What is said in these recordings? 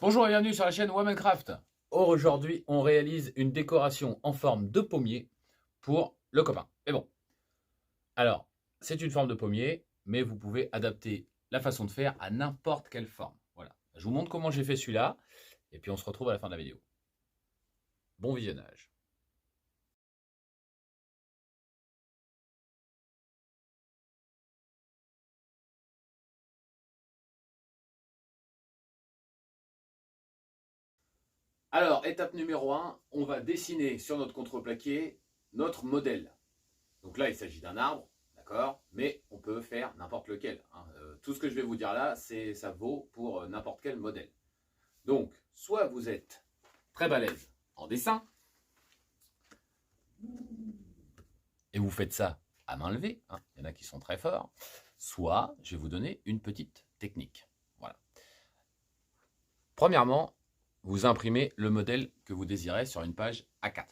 Bonjour et bienvenue sur la chaîne Womancraft. Aujourd'hui, on réalise une décoration en forme de pommier pour le copain. Mais bon, alors, c'est une forme de pommier, mais vous pouvez adapter la façon de faire à n'importe quelle forme. Voilà. Je vous montre comment j'ai fait celui-là, et puis on se retrouve à la fin de la vidéo. Bon visionnage. Alors, étape numéro 1, on va dessiner sur notre contreplaqué notre modèle. Donc là, il s'agit d'un arbre, d'accord, mais on peut faire n'importe lequel, hein. Tout ce que je vais vous dire là, ça vaut pour n'importe quel modèle. Donc, soit vous êtes très balèze en dessin, et vous faites ça à main levée, hein, il y en a qui sont très forts, soit je vais vous donner une petite technique. Voilà. Premièrement, vous imprimez le modèle que vous désirez sur une page A4.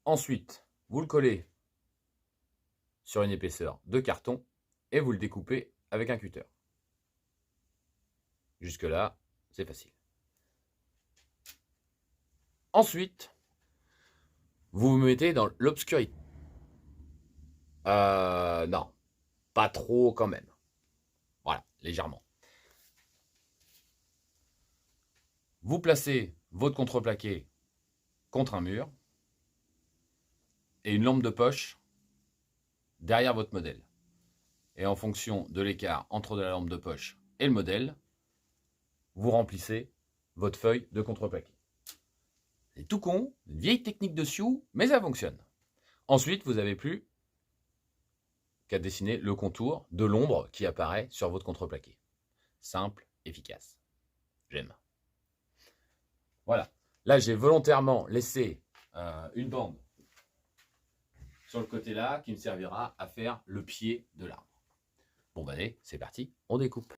Ensuite, vous le collez sur une épaisseur de carton et vous le découpez avec un cutter. Jusque-là, c'est facile. Ensuite, vous vous mettez dans l'obscurité. Non, pas trop quand même. Voilà, légèrement. Vous placez votre contreplaqué contre un mur et une lampe de poche derrière votre modèle. Et en fonction de l'écart entre la lampe de poche et le modèle, vous remplissez votre feuille de contreplaqué. C'est tout con, une vieille technique de Sioux, mais ça fonctionne. Ensuite, vous n'avez plus qu'à dessiner le contour de l'ombre qui apparaît sur votre contreplaqué. Simple, efficace. J'aime. Voilà. Là, j'ai volontairement laissé une bande sur le côté là qui me servira à faire le pied de l'arbre. Bon, bah allez, c'est parti, on découpe.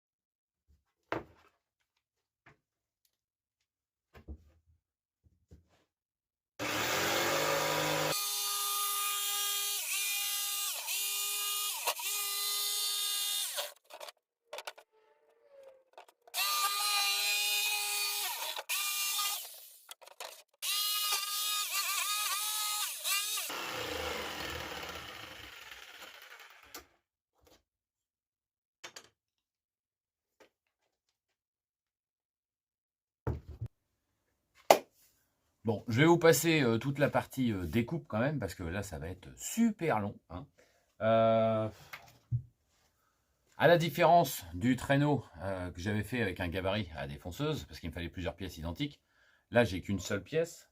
Bon, je vais vous passer toute la partie découpe quand même, parce que là, ça va être super long, hein. À la différence du traîneau que j'avais fait avec un gabarit à défonceuse, parce qu'il me fallait plusieurs pièces identiques, là, j'ai qu'une seule pièce.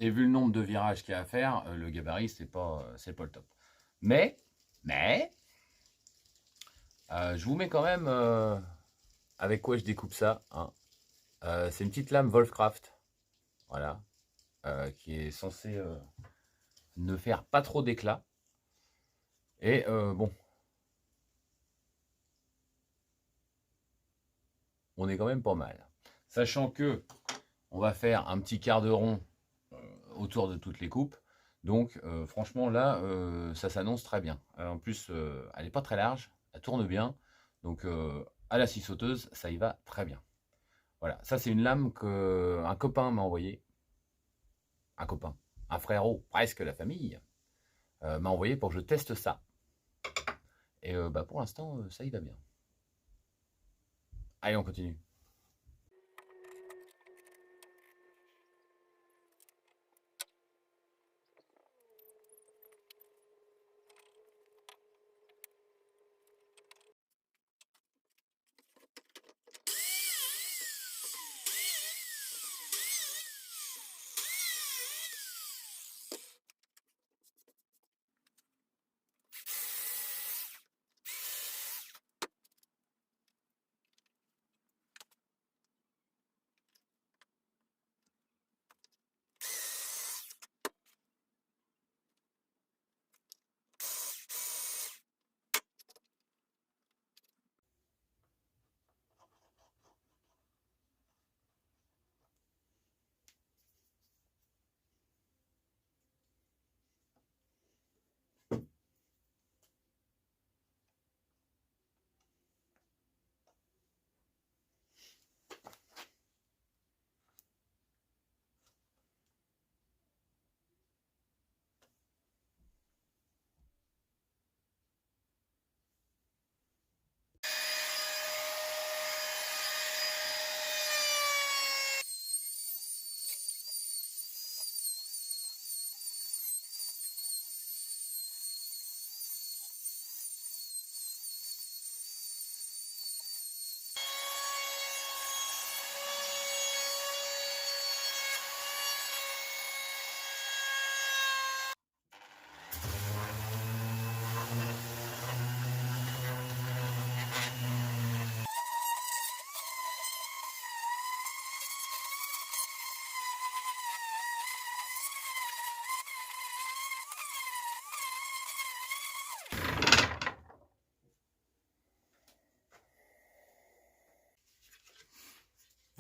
Et vu le nombre de virages qu'il y a à faire, le gabarit, c'est pas le top. Mais je vous mets quand même avec quoi je découpe ça, hein. C'est une petite lame Wolfcraft, voilà, qui est censée ne faire pas trop d'éclat. Et bon, on est quand même pas mal. Sachant que on va faire un petit quart de rond autour de toutes les coupes. Donc franchement là, ça s'annonce très bien. En plus, elle n'est pas très large, elle tourne bien. Donc à la scie sauteuse, ça y va très bien. Voilà, ça c'est une lame qu'un copain m'a envoyé. Un copain, un frérot, presque la famille, m'a envoyé pour que je teste ça. Et bah, pour l'instant, ça y va bien. Allez, on continue.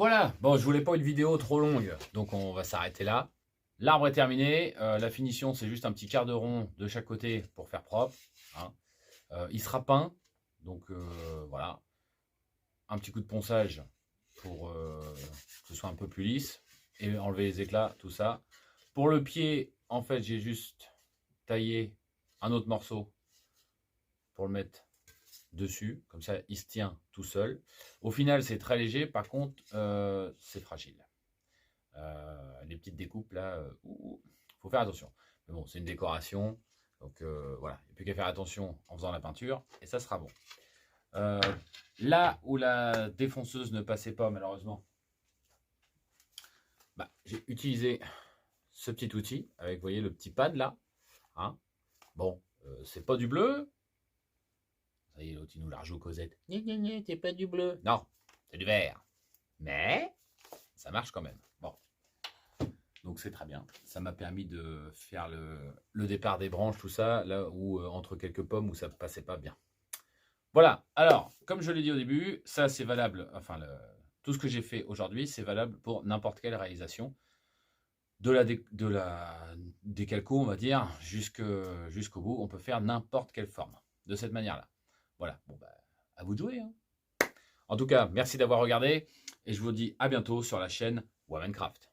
Voilà, bon, je voulais pas une vidéo trop longue, donc on va s'arrêter là. L'arbre est terminé, la finition c'est juste un petit quart de rond de chaque côté pour faire propre. Hein. Il sera peint, donc voilà. Un petit coup de ponçage pour que ce soit un peu plus lisse et enlever les éclats, tout ça. Pour le pied, en fait, j'ai juste taillé un autre morceau pour le mettre dessus, comme ça il se tient tout seul. Au final, c'est très léger, par contre, c'est fragile. Les petites découpes là, faut faire attention. Mais bon, c'est une décoration, donc voilà, il n'y a plus qu'à faire attention en faisant la peinture et ça sera bon. Là où la défonceuse ne passait pas, malheureusement, bah, j'ai utilisé ce petit outil avec, vous voyez, le petit pad là. Hein. Bon, c'est pas du bleu. Ça y est, l'autre, il nous la rejoue Cosette. C'est pas du bleu. Non, c'est du vert. Mais ça marche quand même. Bon. Donc c'est très bien. Ça m'a permis de faire le départ des branches, tout ça, là où entre quelques pommes où ça ne passait pas bien. Voilà. Alors, comme je l'ai dit au début, ça c'est valable, enfin tout ce que j'ai fait aujourd'hui, c'est valable pour n'importe quelle réalisation. De la décalco, on va dire, jusqu'au bout. On peut faire n'importe quelle forme de cette manière-là. Voilà. Bon, bah, à vous de jouer. Hein. En tout cas, merci d'avoir regardé et je vous dis à bientôt sur la chaîne Womancraft.